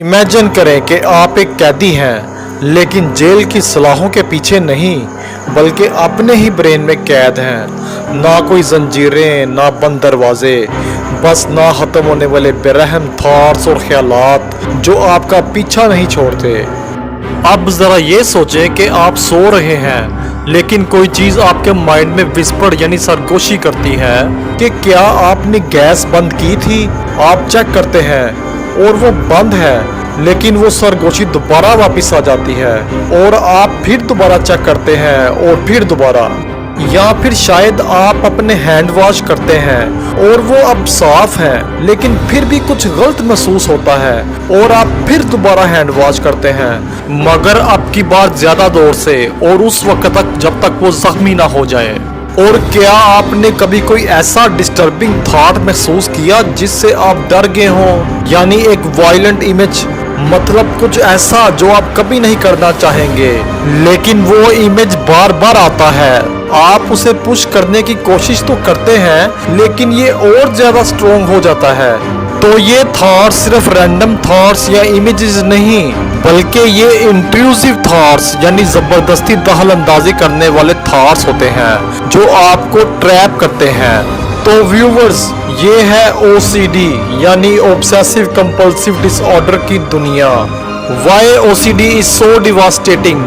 Imagine करें कि आप एक कैदी हैं, लेकिन जेल की सलाखों के पीछे नहीं, बल्कि अपने ही ब्रेन में कैद हैं। ना कोई जंजीरें, ना बंद दरवाजे, बस ना ख़त्म होने वाले बेरहम थॉट्स और ख्यालात जो आपका पीछा नहीं छोड़ते। अब ज़रा ये सोचें कि आप सो रहे हैं, लेकिन कोई चीज़ आपके माइंड में विस्पर यानी सरगोशी करती है कि क्या आपने गैस बंद की थी। आप चेक करते हैं और वो बंद है, लेकिन वो सरगोशी दोबारा वापस आ जाती है और आप फिर दोबारा चेक करते हैं और फिर दोबारा। या फिर शायद आप अपने हैंड वॉश करते हैं और वो अब साफ है, लेकिन फिर भी कुछ गलत महसूस होता है और आप फिर दोबारा हैंड वॉश करते हैं, मगर अब की बार ज्यादा जोर से और उस वक्त तक जब तक वो जख्मी ना हो जाए। और क्या आपने कभी कोई ऐसा डिस्टर्बिंग थॉट महसूस किया जिससे आप डर गए हों, यानी एक वायलेंट इमेज, मतलब कुछ ऐसा जो आप कभी नहीं करना चाहेंगे, लेकिन वो इमेज बार बार आता है। आप उसे पुश करने की कोशिश तो करते हैं, लेकिन ये और ज्यादा स्ट्रोंग हो जाता है। तो ये थॉट्स सिर्फ रैंडम थॉट्स या इमेजेस नहीं, बल्कि ये इंट्रूसिव थॉट्स यानी जबरदस्ती दखल अंदाजी करने वाले थॉट्स होते हैं जो आपको ट्रैप करते हैं। तो व्यूवर्स, ये है OCD यानी ऑब्सेसिव कंपल्सिव डिसऑर्डर की दुनिया। Why OCD is so devastating?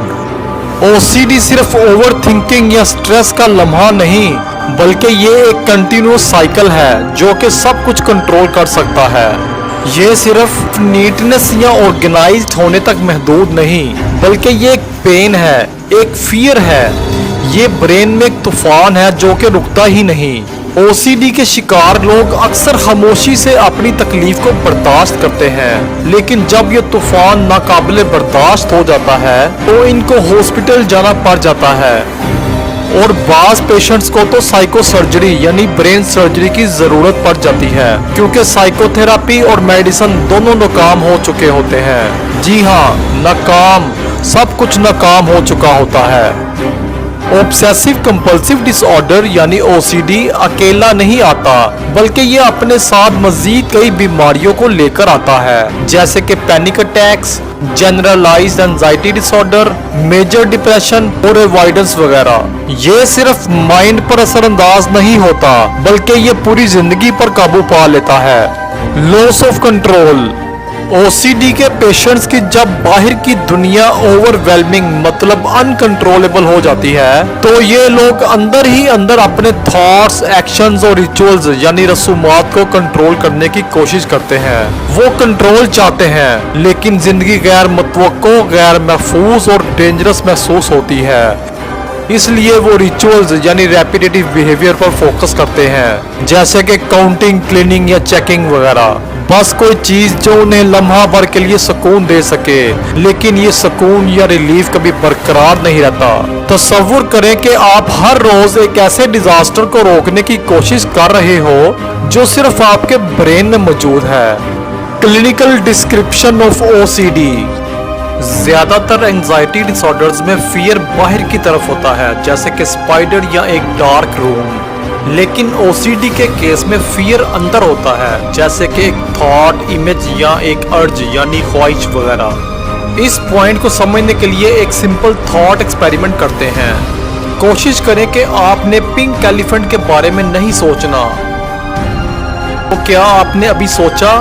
OCD सिर्फ ओवर थिंकिंग या स्ट्रेस का लम्हा नहीं, बल्कि ये एक कंटिन्यूस साइकिल है जो कि सब कुछ कंट्रोल कर सकता है। ये सिर्फ नीटनेस या ऑर्गेनाइज्ड होने तक महदूद नहीं, बल्कि ये एक पेन है, एक फियर है। ये ब्रेन में एक तूफान है जो कि रुकता ही नहीं। OCD के शिकार लोग अक्सर खामोशी से अपनी तकलीफ को बर्दाश्त करते हैं, लेकिन जब ये तूफान नाकाबिले बर्दाश्त हो जाता है तो इनको हॉस्पिटल जाना पड़ जाता है। और बाज़ पेशेंट्स को तो साइको सर्जरी यानी ब्रेन सर्जरी की ज़रूरत पड़ जाती है, क्योंकि साइकोथेरापी और मेडिसिन दोनों नाकाम हो चुके होते हैं। जी हाँ, नाकाम, सब कुछ नाकाम हो चुका होता है। ऑब्सेसिव कंपल्सिव डिसऑर्डर यानी OCD अकेला नहीं आता, बल्कि ये अपने साथ मजीद कई बीमारियों को लेकर आता है, जैसे कि panic attacks, generalised anxiety disorder, major depression और अवॉइडेंस वगैरह। ये सिर्फ माइंड पर असरअंदाज नहीं होता, बल्कि ये पूरी जिंदगी पर काबू पा लेता है। Loss of control. OCD के पेशेंट्स की जब बाहर की दुनिया ओवरवेलमिंग मतलब अनकंट्रोलेबल हो जाती है, तो ये लोग अंदर ही अंदर अपने थॉट्स, एक्शंस और रिचुअल्स यानी रसूमात को कंट्रोल करने की कोशिश करते हैं। वो कंट्रोल चाहते हैं, लेकिन जिंदगी गैर मुतवक्को, गैर महफूज और डेंजरस महसूस होती है। इसलिए वो रिचुअल्स यानी रेपिटेटिव बिहेवियर पर फोकस करते हैं, जैसे कि काउंटिंग, क्लीनिंग या चेकिंग वगैरह। बस कोई चीज जो उन्हें लम्हा भर के लिए सुकून दे सके, लेकिन ये सुकून या रिलीफ कभी बरकरार नहीं रहता। तसव्वुर करें कि आप हर रोज एक ऐसे डिजास्टर को रोकने की कोशिश कर रहे हो जो सिर्फ आपके ब्रेन में मौजूद है। Clinical description of OCD। ज्यादातर एंजाइटी डिसऑर्डर्स में फियर बाहर की तरफ होता है, जैसे कि स्पाइडर या एक डार्क रूम, लेकिन OCD के केस में फियर अंदर होता है, जैसे कि एक थॉट, इमेज या एक अर्ज यानी ख्वाहिश वगैरह। इस पॉइंट को समझने के लिए एक सिंपल थॉट एक्सपेरिमेंट करते हैं। कोशिश करें कि आपने पिंक एलिफेंट के बारे में नहीं सोचना। तो क्या आपने अभी सोचा?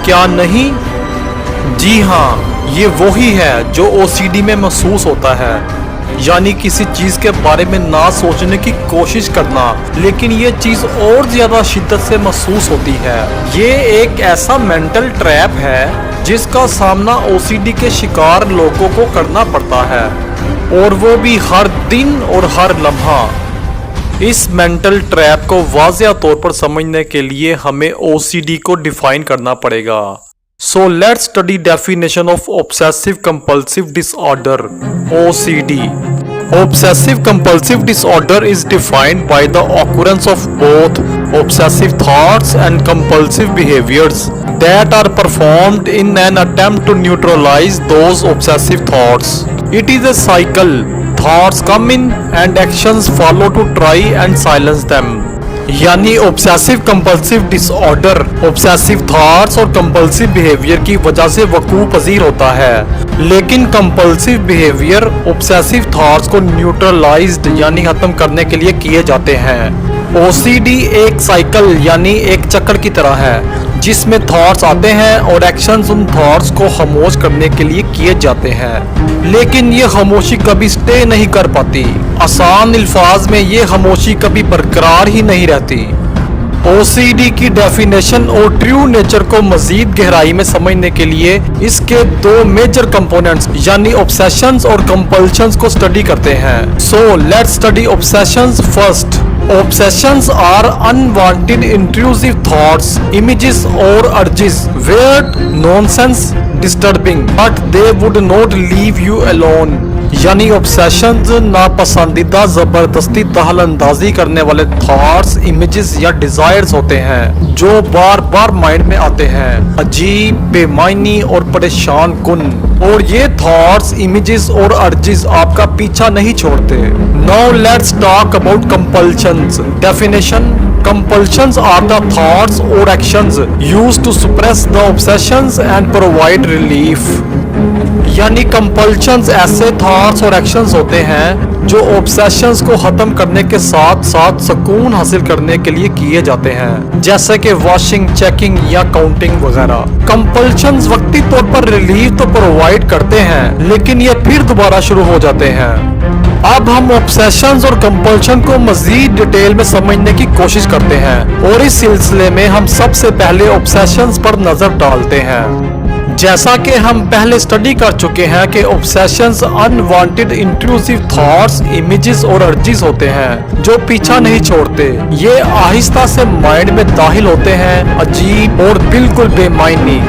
क्या नहीं? जी हाँ, ये वही है जो OCD में महसूस होता है, यानी किसी चीज के बारे में ना सोचने की कोशिश करना, लेकिन ये चीज और ज्यादा शिद्दत से महसूस होती है। ये एक ऐसा मेंटल ट्रैप है जिसका सामना OCD के शिकार लोगों को करना पड़ता है, और वो भी हर दिन और हर लम्हा। इस मेंटल ट्रैप को वाज़िया तौर पर समझने के लिए हमें OCD को डिफाइन करना पड़ेगा। So let's study definition of obsessive compulsive disorder OCD. Obsessive compulsive disorder is defined by the occurrence of both obsessive thoughts and compulsive behaviors that are performed in an attempt to neutralize those obsessive thoughts. It is a cycle. Thoughts come in and actions follow to try and silence them. यानी obsessive compulsive disorder obsessive thoughts और compulsive behaviour की वजह से वकूअ पजीर होता है, लेकिन compulsive behaviour obsessive thoughts को neutralised यानी खत्म करने के लिए किए जाते हैं। ओसीडी एक साइकिल यानी एक चक्र की तरह है जिसमें थॉट्स आते हैं और एक्शंस उन थॉट्स को खामोश करने के लिए किए जाते हैं, लेकिन ये खामोशी कभी स्टे नहीं कर पाती। आसान अल्फाज में ये खामोशी कभी बरकरार ही नहीं रहती। ओसीडी की डेफिनेशन और ट्रू नेचर को मजीद गहराई में समझने के लिए इसके दो मेजर कंपोनेंट्स यानी ऑब्सेशंस और कंपल्शंस को स्टडी करते हैं। So let's study obsessions first. Obsessions are unwanted intrusive thoughts, images or urges, weird, nonsense, disturbing, but they would not leave you alone. यानी ऑब्सेशंस नापसंदीदा जबरदस्ती दखल अंदाजी करने वाले थॉट्स, इमेजेस या डिजायर्स होते हैं जो बार बार माइंड में आते हैं, अजीब, बेमायनी और परेशान कुन। और ये थॉट्स, इमेजेस और अर्जेस आपका पीछा नहीं छोड़ते। Now let's talk about compulsions. Definition: Compulsions are the thoughts or actions used to suppress the obsessions and provide relief. यानी कंपल्शंस ऐसे थॉट्स और एक्शंस होते हैं जो ऑब्सेशंस को खत्म करने के साथ साथ सुकून हासिल करने के लिए किए जाते हैं, जैसे कि वॉशिंग, चेकिंग या काउंटिंग वगैरह। कंपल्शंस वक्ती तौर पर रिलीफ तो प्रोवाइड करते हैं, लेकिन ये फिर दोबारा शुरू हो जाते हैं। अब हम ऑब्सेशंस और कंपल्शन को मजीद डिटेल में समझने की कोशिश करते हैं और इस सिलसिले में हम सबसे पहले ऑब्सेशंस पर नजर डालते हैं। जैसा कि हम पहले स्टडी कर चुके हैं कि obsessions unwanted intrusive thoughts, images और अर्जीज होते हैं जो पीछा नहीं छोड़ते। ये आहिस्ता से माइंड में दाखिल होते हैं, अजीब और बिल्कुल बेमायनी,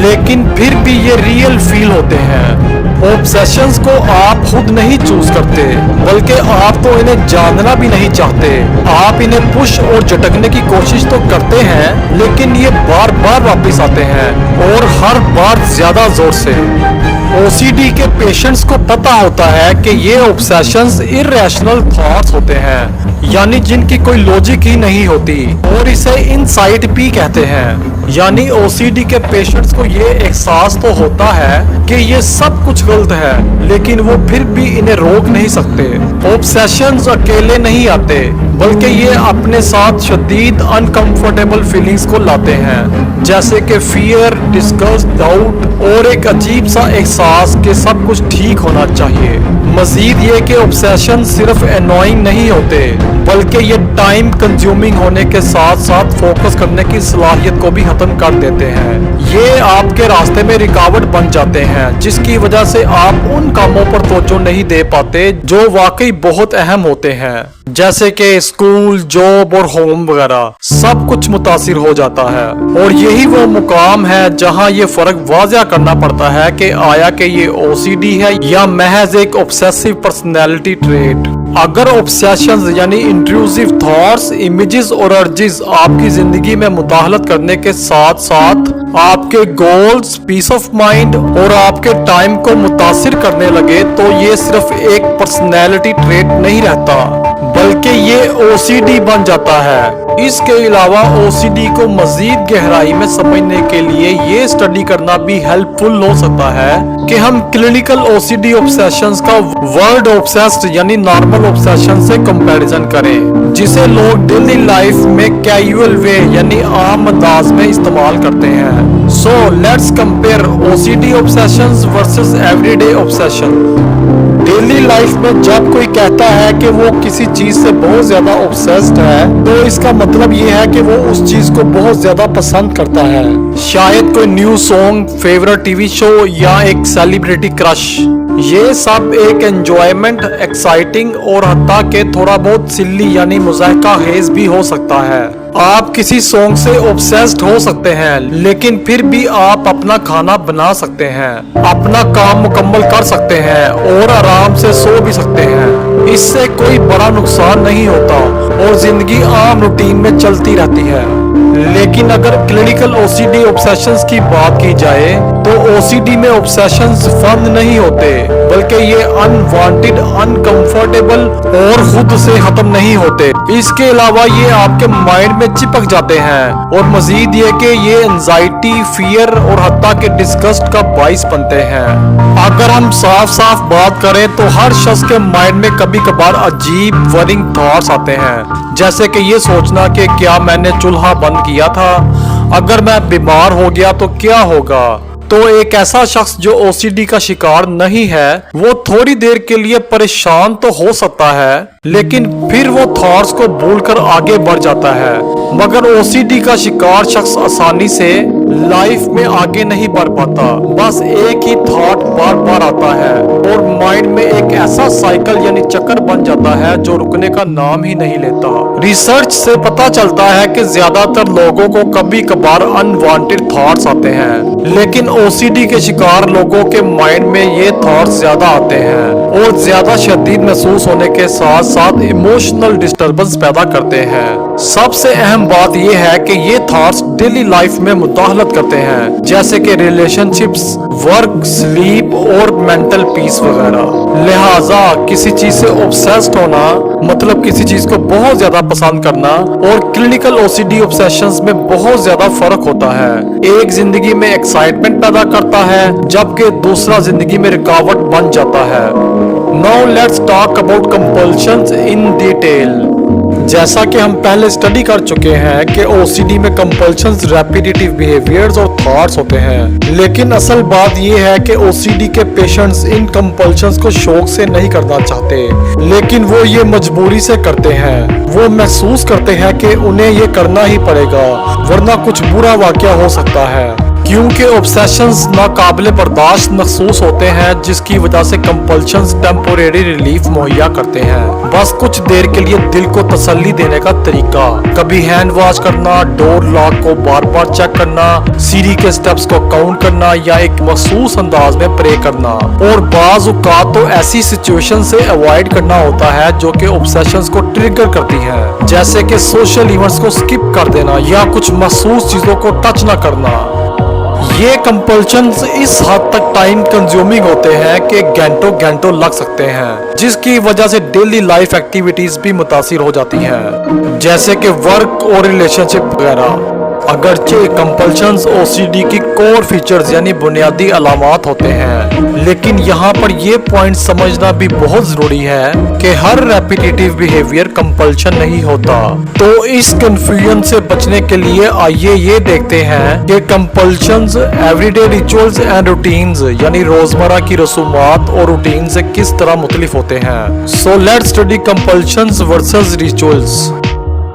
लेकिन फिर भी ये रियल फील होते हैं। ऑब्सेशंस को आप खुद नहीं चूज करते, बल्कि आप तो इन्हें जानना भी नहीं चाहते। आप इन्हें पुश और झटकने की कोशिश तो करते हैं, लेकिन ये बार बार वापस आते हैं और हर बार ज्यादा जोर से। ओसीडी के पेशेंट्स को पता होता है कि ये ऑब्सेशंस इररेशनल थॉट्स होते हैं, यानी जिनकी कोई लॉजिक ही नहीं होती, और इसे इनसाइट भी कहते हैं। यानी ओसीडी के पेशेंट्स को ये एहसास तो होता है कि ये सब कुछ गलत है, लेकिन वो फिर भी इन्हें रोक नहीं सकते। ऑब्सेशंस अकेले नहीं आते, बल्कि ये अपने साथ शदीद अनकंफर्टेबल फीलिंग्स को लाते हैं, जैसे कि फियर, डिस्गस्ट, डाउट और एक अजीब सा एहसास कि सब कुछ ठीक होना चाहिए। मजीद ये कि ऑब्सेशन सिर्फ एनोइंग नहीं होते, बल्कि ये टाइम कंज्यूमिंग होने के साथ साथ फोकस करने की सलाहियत को भी खत्म कर देते हैं। ये आपके रास्ते में रुकावट बन जाते हैं, जिसकी वजह से आप उन कामों पर तवज्जो नहीं दे पाते जो वाकई बहुत अहम होते हैं, जैसे कि स्कूल, जॉब और होम वगैरह। सब कुछ मुतासिर हो जाता है, और यही वो मुकाम है जहां ये फर्क वाज़िया करना पड़ता है कि आया कि ये ओसीडी है या महज एक ऑब्सेसिव पर्सनैलिटी ट्रेट। अगर ऑब्सेशंस यानी इंट्रूसिव थॉट्स, इमेजेस और अर्जेस आपकी जिंदगी में मुदाखलत करने के साथ साथ आपके गोल्स, पीस ऑफ माइंड और आपके टाइम को मुतासिर करने लगे, तो ये सिर्फ एक पर्सनैलिटी ट्रेट नहीं रहता, बल्कि ये ओसीडी बन जाता है। इसके अलावा ओसीडी को मजीद गहराई में समझने के लिए ये स्टडी करना भी हेल्पफुल हो सकता है कि हम क्लिनिकल ओसीडी ऑब्सेशंस का वर्ड ऑब्सेस्ड यानी नॉर्मल ऑब्सेशन से कंपैरिजन करें, जिसे लोग डेली लाइफ में कैजुअल वे यानी आम अंदाज में इस्तेमाल करते हैं। So let's compare OCD obsessions versus everyday obsession. Daily life में जब कोई कहता है कि वो किसी चीज से बहुत ज्यादा ऑब्सेस्ड है, तो इसका मतलब ये है कि वो उस चीज को बहुत ज्यादा पसंद करता है। शायद कोई new song, favourite TV show या एक सेलिब्रिटी क्रश। ये सब एक एंजॉयमेंट, एक्साइटिंग और हत्ता के थोड़ा बहुत सिल्ली यानी मुज़ाहिका खेज भी हो सकता है। आप किसी सॉन्ग से ऑब्सेस्ड हो सकते हैं, लेकिन फिर भी आप अपना खाना बना सकते हैं, अपना काम मुकम्मल कर सकते हैं और आराम से सो भी सकते हैं। इससे कोई बड़ा नुकसान नहीं होता और जिंदगी आम रूटीन में चलती रहती है। लेकिन अगर क्लिनिकल ओसीडी ऑब्सेशंस की बात की जाए तो ओसीडी में ऑब्सेशंस फन नहीं होते, बल्कि ये अनवांटेड, अनकंफर्टेबल और खुद से खत्म नहीं होते। इसके अलावा ये आपके माइंड में चिपक जाते हैं और मजीद ये कि ये एंजाइटी, फियर और हत्ता के डिस्गस्ट का बाइस बनते हैं। अगर हम साफ साफ बात करें तो हर शख्स के माइंड में कभी कभार अजीब वरिंग थॉट्स आते हैं, जैसे कि ये सोचना कि क्या मैंने चूल्हा बंद किया था, अगर मैं बीमार हो गया तो क्या होगा। तो एक ऐसा शख्स जो ओसीडी का शिकार नहीं है वो थोड़ी देर के लिए परेशान तो हो सकता है, लेकिन फिर वो थॉट्स को भूलकर आगे बढ़ जाता है। मगर ओसीडी का शिकार शख्स आसानी से लाइफ में आगे नहीं बढ़ पाता, बस एक ही थॉट बार बार आता है और माइंड में एक ऐसा साइकिल यानी चक्कर बन जाता है जो रुकने का नाम ही नहीं लेता। रिसर्च से पता चलता है कि ज्यादातर लोगों को कभी कभार अनवांटेड थॉट्स आते हैं, लेकिन ओसीडी के शिकार लोगों के माइंड में ये थॉट्स ज्यादा आते हैं और ज्यादा शदीद महसूस होने के साथ साथ इमोशनल डिस्टर्बेंस पैदा करते हैं। सबसे अहम बात यह है कि ये थॉट्स डेली लाइफ में मुदाखलत करते हैं, जैसे कि रिलेशनशिप्स, वर्क, स्लीप और मेंटल पीस वगैरह। लिहाजा किसी चीज से ऑब्सेस्ड होना मतलब किसी चीज को बहुत ज्यादा पसंद करना और क्लिनिकल ओसीडी ऑब्सेशंस में बहुत ज्यादा फर्क होता है। एक जिंदगी में एक्साइटमेंट पैदा करता है जबकि दूसरा जिंदगी में रुकावट बन जाता है। Now let's talk about compulsions in detail. जैसा कि हम पहले स्टडी कर चुके हैं कि ओसीडी में कंपल्शंस रेपिटेटिव बिहेवियर्स और थॉट्स होते हैं, लेकिन असल बात यह है कि ओसीडी के पेशेंट्स इन कंपल्शंस को शौक से नहीं करना चाहते, लेकिन वो ये मजबूरी से करते हैं। वो महसूस करते हैं कि उन्हें ये करना ही पड़ेगा वरना कुछ बुरा वाकया हो सकता है। क्योंकि ऑब्सेशंस नाकाबिले बर्दाश्त महसूस होते हैं, जिसकी वजह से कंपल्शंस टेम्पोरेरी रिलीफ मुहैया करते हैं, बस कुछ देर के लिए दिल को तसल्ली देने का तरीका। कभी हैंड वॉश करना, डोर लॉक को बार बार चेक करना, सीढ़ी के स्टेप्स को काउंट करना या एक मखसूस अंदाज में प्रे करना। और बाज औक़ात तो ऐसी सिचुएशन से अवॉइड करना होता है जो कि ऑब्सेशंस को ट्रिगर करती हैं, जैसे कि सोशल इवेंट्स को स्किप कर देना या कुछ मखसूस चीजों को टच न करना। ये कंपल्शंस इस हद तक टाइम कंज्यूमिंग होते हैं कि घंटों घंटों लग सकते हैं, जिसकी वजह से डेली लाइफ एक्टिविटीज भी मुतासिर हो जाती हैं, जैसे कि वर्क और रिलेशनशिप वगैरह। अगरचे कंपल्शंस ओसीडी की कोर फीचर्स यानी बुनियादी अलामात होते हैं, लेकिन यहाँ पर ये पॉइंट समझना भी बहुत जरूरी है कि हर रेपिटेटिव बिहेवियर कंपल्शन नहीं होता। तो इस कंफ्यूजन से बचने के लिए आइए ये देखते हैं कि compulsions everyday rituals and routines यानी रोजमर्रा की रसूमात और रूटीन से किस तरह मुख्तलिफ होते हैं। So let's study compulsions versus rituals.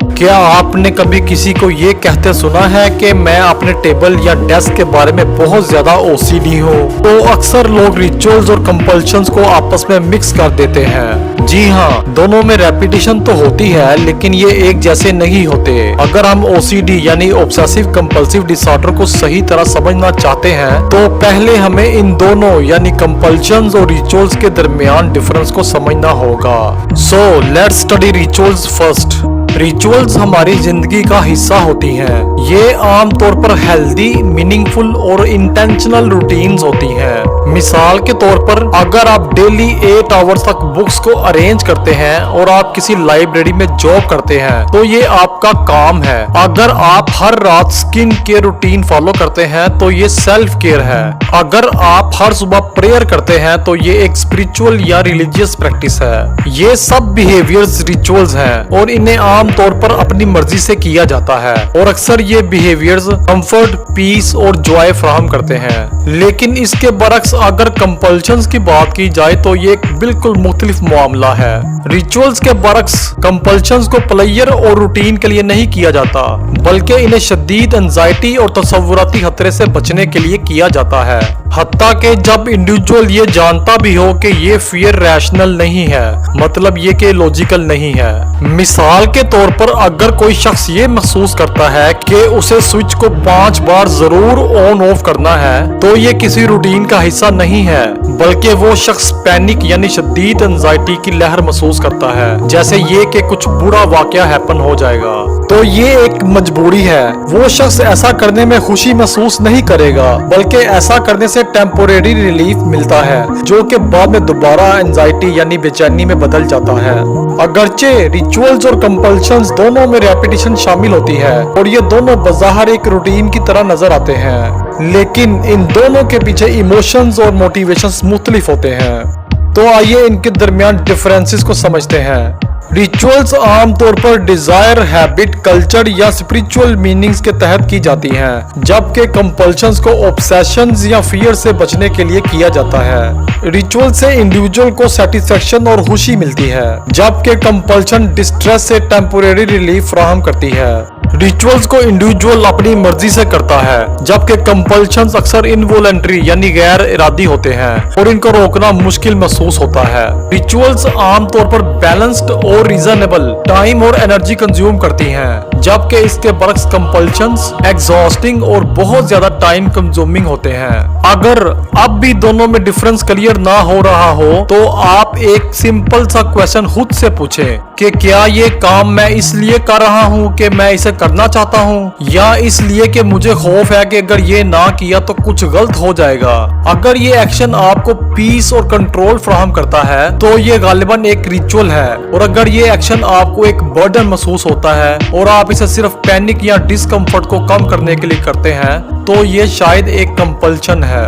क्या आपने कभी किसी को ये कहते सुना है कि मैं अपने टेबल या डेस्क के बारे में बहुत ज्यादा ओसीडी हूँ? तो अक्सर लोग रिचुअल्स और कंपल्शंस को आपस में मिक्स कर देते हैं। जी हाँ, दोनों में रेपिटेशन तो होती है, लेकिन ये एक जैसे नहीं होते। अगर हम ओसीडी यानी ऑब्सेसिव कंपल्सिव डिसऑर्डर को सही तरह समझना चाहते हैं तो पहले हमें इन दोनों यानी कंपल्शंस और रिचुअल्स के दरमियान डिफरेंस को समझना होगा। So let's study rituals first. Rituals हमारी जिंदगी का हिस्सा होती हैं। ये आमतौर पर हेल्दी, मीनिंगफुल और इंटेंशनल रूटीन्स होती हैं। मिसाल के तौर पर अगर आप डेली 8 आवर्स तक बुक्स को अरेंज करते हैं और आप किसी लाइब्रेरी में जॉब करते हैं तो ये आपका काम है। अगर आप हर रात स्किन केयर रूटीन फॉलो करते हैं तो ये सेल्फ केयर है। अगर आप हर सुबह प्रेयर करते हैं तो ये एक स्पिरिचुअल या रिलीजियस प्रैक्टिस है। ये सब बिहेवियर्स रिचुअल्स हैं और इन्हें आमतौर पर अपनी मर्जी से किया जाता है और अक्सर ये बिहेवियर्स कंफर्ट, पीस और जॉय फराहम करते हैं। लेकिन इसके बरक्स अगर कंपल्शंस की बात की जाए तो ये एक बिल्कुल मुख्तलिफ मामला है। रिचुअल्स के बरक्स कंपल्शंस को प्लेयर और रूटीन के लिए नहीं किया जाता, बल्कि इन्हें शदीद एंजाइटी और तसव्वुराती खतरे से बचने के लिए किया जाता है। हत्ता कि जब इंडिविजुअल ये जानता भी हो कि ये फियर रैशनल नहीं है, मतलब ये कि लॉजिकल नहीं है। मिसाल के तौर पर अगर कोई शख्स ये महसूस करता है कि उसे स्विच को 5 बार जरूर ऑन ऑफ करना है तो ये किसी रूटीन का हिस्सा नहीं है, बल्कि वो शख्स पैनिक यानी शदीद एंजाइटी की लहर महसूस करता है, जैसे ये कि कुछ बुरा वाकया हैपन हो जाएगा। तो ये एक मजबूरी है। वो शख्स ऐसा करने में खुशी महसूस नहीं करेगा, बल्कि ऐसा करने से टेम्पोरेरी रिलीफ मिलता है, जो कि बाद में दोबारा एंजाइटी यानी बेचैनी में बदल जाता है। अगरचे रिचुअल्स और कंपल्शंस दोनों में रेपिटेशन शामिल होती है और ये दोनों बज़ाहिर एक रूटीन की तरह नजर आते हैं, लेकिन इन दोनों के पीछे इमोशंस और मोटिवेशंस मुख्तलिफ होते हैं। तो आइए इनके दरमियान डिफरेंसेस को समझते हैं। रिचुअल्स आमतौर पर डिजायर, हैबिट, कल्चर या स्पिरिचुअल मीनिंग्स के तहत की जाती हैं, जबकि कंपल्शंस को ऑब्सेशंस या फियर से बचने के लिए किया जाता है। रिचुअल से इंडिविजुअल को सेटिस्फेक्शन और खुशी मिलती है, जबकि कंपल्शन डिस्ट्रेस से टेम्पोरेरी रिलीफ फराहम करती है। रिचुअल्स को इंडिविजुअल अपनी मर्जी से करता है, जबकि कंपल्शंस अक्सर इनवॉलंटरी यानी गैर इरादी होते हैं और इनको रोकना मुश्किल महसूस होता है। रिचुअल्स आमतौर पर बैलेंस्ड और रीजनेबल टाइम और एनर्जी कंज्यूम करती हैं, जबकि इसके बरक्स कंपल्शंस एग्जॉस्टिंग और बहुत ज्यादा टाइम कंज्यूमिंग होते हैं। अगर अब भी दोनों में डिफरेंस क्लियर ना हो रहा हो तो आप एक सिंपल सा क्वेश्चन खुद से पूछें कि क्या ये काम मैं इसलिए कर रहा हूँ कि मैं इसे करना चाहता हूँ, या इसलिए कि मुझे खौफ है कि अगर ये ना किया तो कुछ गलत हो जाएगा। अगर ये एक्शन आपको पीस और कंट्रोल फराहम करता है तो ये गालिबन एक रिचुअल है, और अगर ये एक्शन आपको एक बर्डन महसूस होता है और आप इसे सिर्फ पैनिक या डिस्कम्फर्ट को कम करने के लिए करते हैं तो ये शायद एक कंपल्शन है।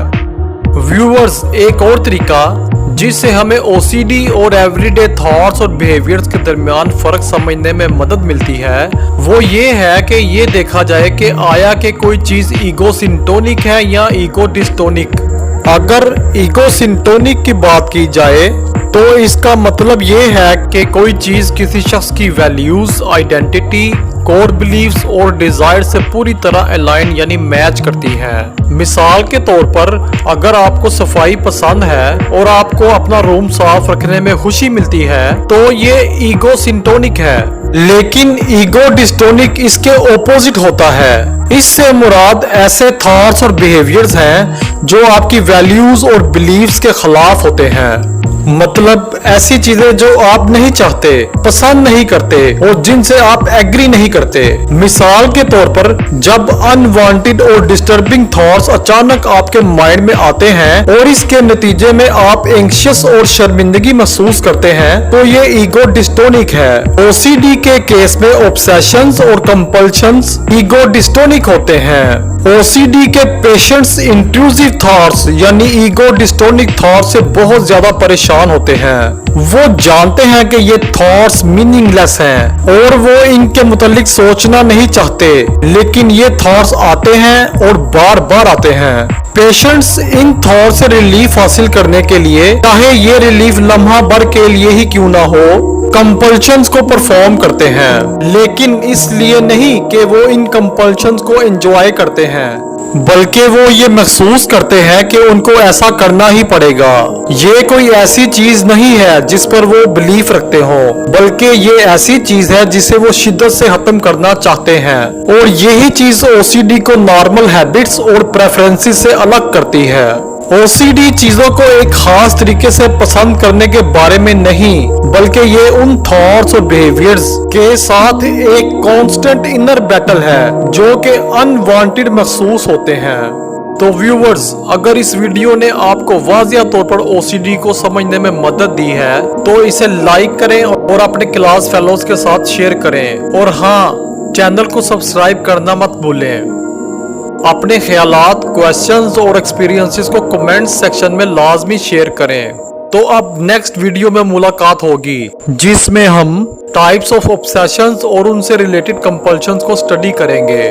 व्यूअर्स, एक और तरीका जिससे हमें ओसीडी और एवरीडे थॉट्स और बिहेवियर्स के दरमियान फर्क समझने में मदद मिलती है, वो ये है कि ये देखा जाए कि आया कि कोई चीज ईगो सिंटोनिक है या ईगो डिस्टोनिक। अगर ईगो सिंटोनिक की बात की जाए तो इसका मतलब ये है कि कोई चीज किसी शख्स की वैल्यूज, आइडेंटिटी, कोर बिलीव्स और डिजायर से पूरी तरह अलाइन यानी मैच करती है। मिसाल के तौर पर अगर आपको सफाई पसंद है और आपको अपना रूम साफ रखने में खुशी मिलती है तो ये ईगो सिंटोनिक है, लेकिन ईगो डिस्टोनिक इसके ऑपोजिट होता है। इससे मुराद ऐसे थॉट्स और बिहेवियर्स हैं जो आपकी वैल्यूज और बिलीव्स के खिलाफ होते हैं। मतलब ऐसी चीजें जो आप नहीं चाहते, पसंद नहीं करते और जिनसे आप एग्री नहीं करते। मिसाल के तौर पर जब अनवांटेड और डिस्टर्बिंग थॉट्स अचानक आपके माइंड में आते हैं और इसके नतीजे में आप एंग्शियस और शर्मिंदगी महसूस करते हैं तो ये ईगो डिस्टोनिक है। ओसीडी के केस में ऑब्सेशंस और कंपल्शंस ईगो डिस्टोनिक होते हैं। ओसीडी के पेशेंट्स इंट्रूसिव थॉट्स यानी ईगो डिस्टोनिक थॉट्स से बहुत ज्यादा परेशान होते हैं। वो जानते हैं कि ये थॉट्स मीनिंगलेस हैं और वो इनके मुतालिक सोचना नहीं चाहते, लेकिन ये थॉट्स आते हैं और बार बार आते हैं। पेशेंट्स इन थॉट से रिलीफ हासिल करने के लिए, चाहे ये रिलीफ लम्हा भर के लिए ही क्यों ना हो, कंपल्शंस को परफॉर्म करते हैं, लेकिन इसलिए नहीं कि वो इन कंपल्शंस को एंजॉय करते हैं, बल्कि वो ये महसूस करते हैं कि उनको ऐसा करना ही पड़ेगा। ये कोई ऐसी चीज नहीं है जिस पर वो बिलीफ रखते हो, बल्कि ये ऐसी चीज है जिसे वो शिद्दत से खत्म करना चाहते हैं, और यही चीज ओसीडी को नॉर्मल हैबिट्स और प्रेफरेंसेस से अलग करती है। ओसीडी चीजों को एक खास तरीके से पसंद करने के बारे में नहीं, बल्कि ये उन थॉट्स और बिहेवियर्स के साथ एक कांस्टेंट इनर बैटल है जो कि अनवांटेड महसूस होते हैं। तो व्यूवर्स, अगर इस वीडियो ने आपको वाज़िया तौर पर ओसीडी को समझने में मदद दी है तो इसे लाइक करें और अपने क्लास फेलोज के साथ शेयर करें, और हाँ, चैनल को सब्सक्राइब करना मत भूलें। अपने ख्यालात, क्वेश्चंस और एक्सपीरियंसेस को कमेंट सेक्शन में लाजमी शेयर करें। तो अब नेक्स्ट वीडियो में मुलाकात होगी जिसमें हम टाइप्स ऑफ ऑब्सेशंस और उनसे रिलेटेड कंपल्शंस को स्टडी करेंगे।